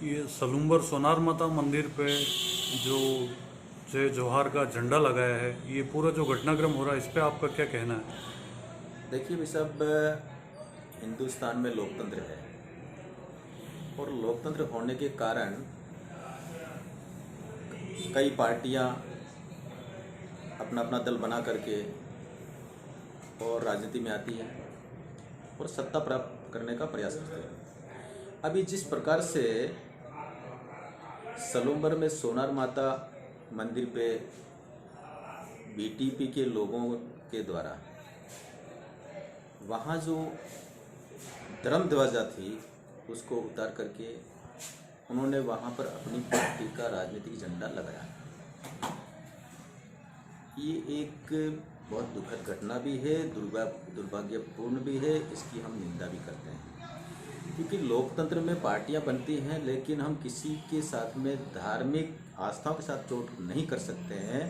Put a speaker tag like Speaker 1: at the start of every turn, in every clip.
Speaker 1: ये सलूम्बर सोनार माता मंदिर पे जो जय जोहार का झंडा लगाया है, ये पूरा जो घटनाक्रम हो रहा है, इस पे आपका क्या कहना है?
Speaker 2: देखिए भाई साहब, हिंदुस्तान में लोकतंत्र है और लोकतंत्र होने के कारण कई पार्टियां अपना अपना दल बना करके और राजनीति में आती हैं और सत्ता प्राप्त करने का प्रयास करती हैं। अभी जिस प्रकार से सलूम्बर में सोनार माता मंदिर पे बीटीपी के लोगों के द्वारा वहाँ जो धर्म ध्वजा थी उसको उतार करके उन्होंने वहाँ पर अपनी पार्टी का राजनीतिक झंडा लगाया। ये एक बहुत दुखद घटना भी है, दुर्भाग्यपूर्ण भी है, इसकी हम निंदा भी करते हैं। क्योंकि लोकतंत्र में पार्टियां बनती हैं, लेकिन हम किसी के साथ में धार्मिक आस्थाओं के साथ चोट नहीं कर सकते हैं।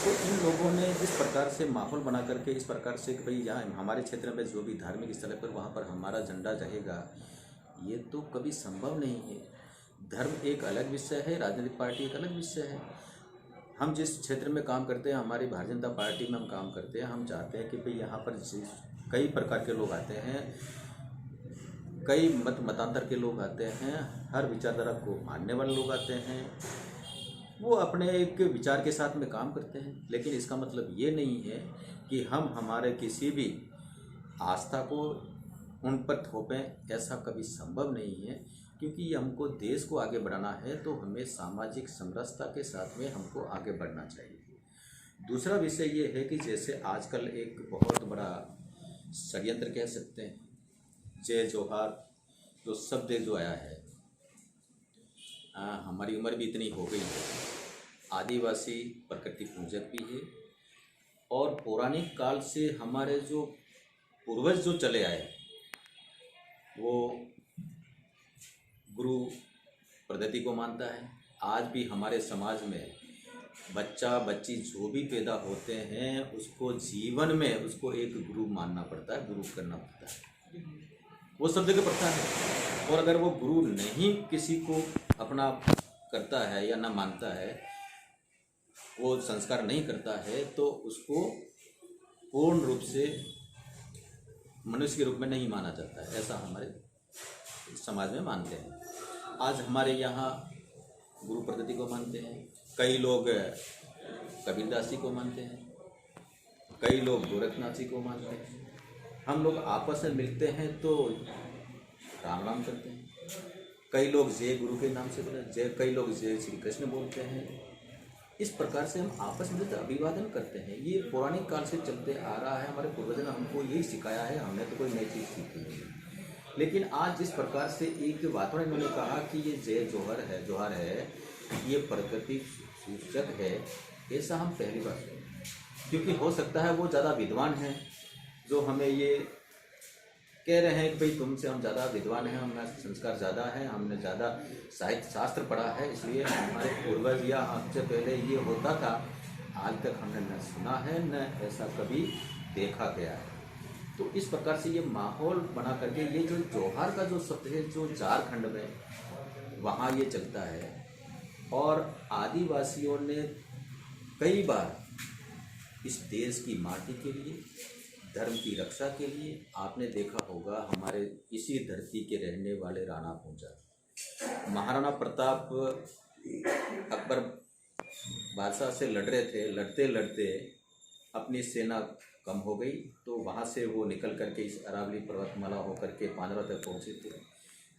Speaker 2: तो इन लोगों ने इस प्रकार से माहौल बना करके इस प्रकार से कि भाई यहाँ हमारे क्षेत्र में जो भी धार्मिक स्थल है पर वहाँ पर हमारा झंडा रहेगा, ये तो कभी संभव नहीं है। धर्म एक अलग विषय है, राजनीतिक पार्टी एक अलग विषय है। हम जिस क्षेत्र में काम करते हैं, हमारी भारतीय जनता पार्टी में हम काम करते हैं, हम चाहते हैं कि भाई यहाँ पर कई प्रकार के लोग आते हैं, कई मतांतर के लोग आते हैं, हर विचारधारा को मानने वाले लोग आते हैं, वो अपने एक विचार के साथ में काम करते हैं। लेकिन इसका मतलब ये नहीं है कि हम हमारे किसी भी आस्था को उन पर थोपें, ऐसा कभी संभव नहीं है। क्योंकि हमको देश को आगे बढ़ाना है तो हमें सामाजिक समरसता के साथ में हमको आगे बढ़ना चाहिए। दूसरा विषय ये है कि जैसे आजकल एक बहुत बड़ा षड्यंत्र कह सकते हैं, जय जोहार जो शब्द जो आया है, हमारी उम्र भी इतनी हो गई है, आदिवासी प्रकृति पूजक भी है और पौराणिक काल से हमारे जो पूर्वज जो चले आए वो गुरु पद्धति को मानता है। आज भी हमारे समाज में बच्चा बच्ची जो भी पैदा होते हैं उसको जीवन में उसको एक गुरु मानना पड़ता है, गुरु करना पड़ता है, वो सब जगह प्रथा है। और अगर वो गुरु नहीं किसी को अपना करता है या ना मानता है, वो संस्कार नहीं करता है, तो उसको पूर्ण रूप से मनुष्य के रूप में नहीं माना जाता है, ऐसा हमारे समाज में मानते हैं। आज हमारे यहाँ गुरु पद्धति को मानते हैं, कई लोग कबीरदास जी को मानते हैं, कई लोग गोरखनाथ जी को मानते हैं। हम लोग आपस में मिलते हैं तो राम राम करते हैं, कई लोग जय गुरु के नाम से बोलते हैं, कई लोग जय श्री कृष्ण बोलते हैं। इस प्रकार से हम आपस में अभिवादन करते हैं। ये पौराणिक काल से चलते आ रहा है, हमारे पूर्वजों ने हमको यही सिखाया है, हमने तो कोई नई चीज़ सीखी नहीं है। लेकिन आज जिस प्रकार से एक वातावरण इन्होंने कहा कि ये जय जोहार है, ये प्रकृति सूचक है, ऐसा हम पहली बार सुने। क्योंकि हो सकता है वो ज़्यादा विद्वान हैं जो हमें ये कह रहे हैं कि भाई तुमसे हम ज़्यादा विद्वान हैं, हमारा संस्कार ज़्यादा है, हमने ज़्यादा साहित्य शास्त्र पढ़ा है, इसलिए हमारे पूर्वज या हमसे पहले ये होता था। आज तक हमने न सुना है न ऐसा कभी देखा गया है। तो इस प्रकार से ये माहौल बना करके ये जो जोहार का जो शब्द है, जो झारखंड में वहाँ ये चलता है और आदिवासियों ने कई बार इस देश की माटी के लिए, धर्म की रक्षा के लिए, आपने देखा होगा हमारे इसी धरती के रहने वाले राणा पूंजा, महाराणा प्रताप अकबर बादशाह से लड़ रहे थे, लड़ते लड़ते अपनी सेना कम हो गई, तो वहाँ से वो निकल करके इस अरावली पर्वतमाला होकर के पांजरा तक पहुँचे थे।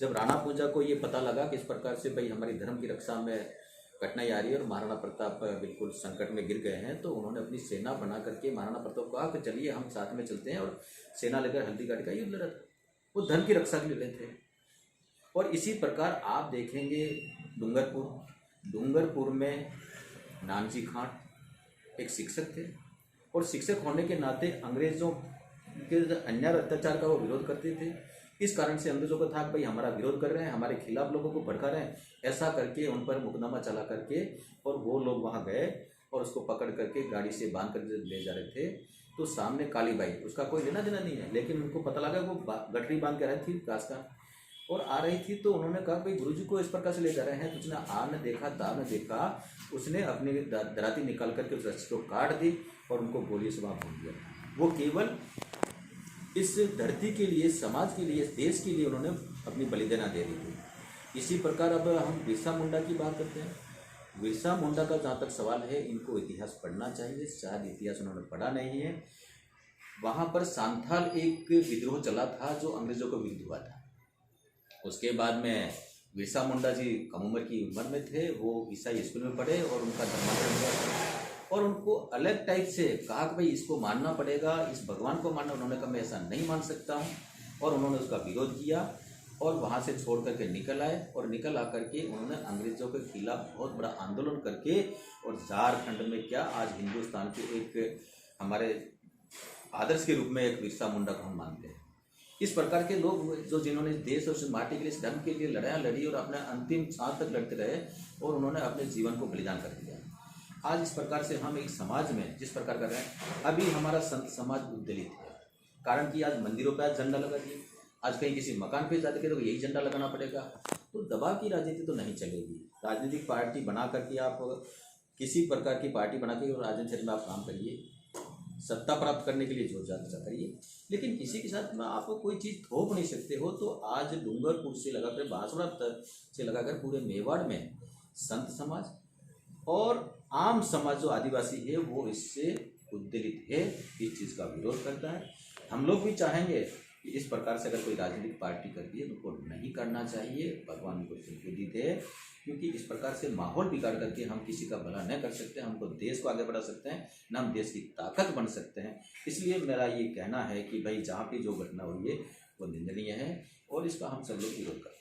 Speaker 2: जब राणा पूंजा को ये पता लगा कि इस प्रकार से भाई हमारी धर्म की रक्षा में कठिनाई आ रही है और महाराणा प्रताप बिल्कुल संकट में गिर गए हैं, तो उन्होंने अपनी सेना बना करके महाराणा प्रताप को कहा कि चलिए हम साथ में चलते हैं, और सेना लेकर हल्दी घाटी का युद्ध लड़ा था। वो धर्म की रक्षा के लिए थे। और इसी प्रकार आप देखेंगे डूंगरपुर में नानजी खान एक शिक्षक थे और शिक्षक होने के नाते अंग्रेज़ों के अन्याय और अत्याचार का वो विरोध करते थे। इस कारण से अंग्रेज़ों को था कि भाई हमारा विरोध कर रहे हैं, हमारे खिलाफ लोगों को भड़का रहे हैं, ऐसा करके उन पर मुकदमा चला करके, और वो लोग वहाँ गए और उसको पकड़ करके गाड़ी से बांध कर ले जा रहे थे। तो सामने काली बाई, उसका कोई लेना देना नहीं है, लेकिन उनको पता लगा वो गठरी बांध के रही थी घास का, और आ रही थी तो उन्होंने कहा भाई गुरुजी को इस प्रकार से ले जा रहे हैं, तो उसने आ न देखा ता न देखा, उसने अपनी दराती निकाल करके उस रस्सी को काट दी और उनको गोली से वहाँ भून दिया। वो केवल इस धरती के लिए, समाज के लिए, देश के लिए उन्होंने अपनी बलिदान दे दी थी। इसी प्रकार अब हम बिरसा मुंडा की बात करते हैं। बिरसा मुंडा का जहाँ तक सवाल है, इनको इतिहास पढ़ना चाहिए, शायद इतिहास उन्होंने पढ़ा नहीं है। वहाँ पर सांथाल एक विद्रोह चला था जो अंग्रेजों को विरुद्ध हुआ था। उसके बाद में बिरसा मुंडा जी कम उम्र की उम्र में थे, वो ईसाई स्कूल में पढ़े और उनका धर्मांतरण हुआ और उनको अलग टाइप से कहा कि भाई इसको मानना पड़ेगा, इस भगवान को मानना। उन्होंने कहा मैं ऐसा नहीं मान सकता हूँ और उन्होंने उसका विरोध किया और वहाँ से छोड़ करके निकल आए। और निकल आकर के उन्होंने अंग्रेज़ों के खिलाफ बहुत बड़ा आंदोलन करके, और झारखंड में क्या आज हिंदुस्तान के एक हमारे आदर्श के रूप में एक बिरसा मुंडा को हम मानते हैं। इस प्रकार के लोग जो जिन्होंने देश और माटी के लिए, इस धर्म के लिए लड़ाइयाँ लड़ी और अपने अंतिम सांस तक लड़ते रहे और उन्होंने अपने जीवन को बलिदान कर दिया। आज इस प्रकार से हम एक समाज में जिस प्रकार कर रहे हैं, अभी हमारा संत समाज उद्दलित है, कारण कि आज मंदिरों पर झंडा लगा दिए, आज कहीं किसी मकान पे जाते तो यही झंडा लगाना पड़ेगा। तो दबाव की राजनीति तो नहीं चलेगी। राजनीतिक पार्टी बना करके आप किसी प्रकार की पार्टी बना के राजनीतिक क्षेत्र में आप काम करिए, सत्ता प्राप्त करने के लिए जोर ज़्यादा करिए, लेकिन किसी के साथ में आप कोई चीज़ थोप नहीं सकते हो। तो आज डूंगरपुर से लगाकर बांसवाड़ा से लगाकर पूरे मेवाड़ में संत समाज और आम समाज जो आदिवासी है वो इससे उद्दलित है, इस चीज़ का विरोध करता है। हम लोग भी चाहेंगे कि इस प्रकार से अगर कोई राजनीतिक पार्टी करती है तो उनको नहीं करना चाहिए। भगवान उनको स्वीकृति दे, क्योंकि इस प्रकार से माहौल बिगाड़ करके हम किसी का भला नहीं कर सकते, हमको देश को आगे बढ़ा सकते हैं, ना हम देश की ताकत बन सकते हैं। इसलिए मेरा ये कहना है कि भाई जहाँ पे जो घटना हुई है वो निंदनीय है और इसका हम सब लोग विरोध करते हैं।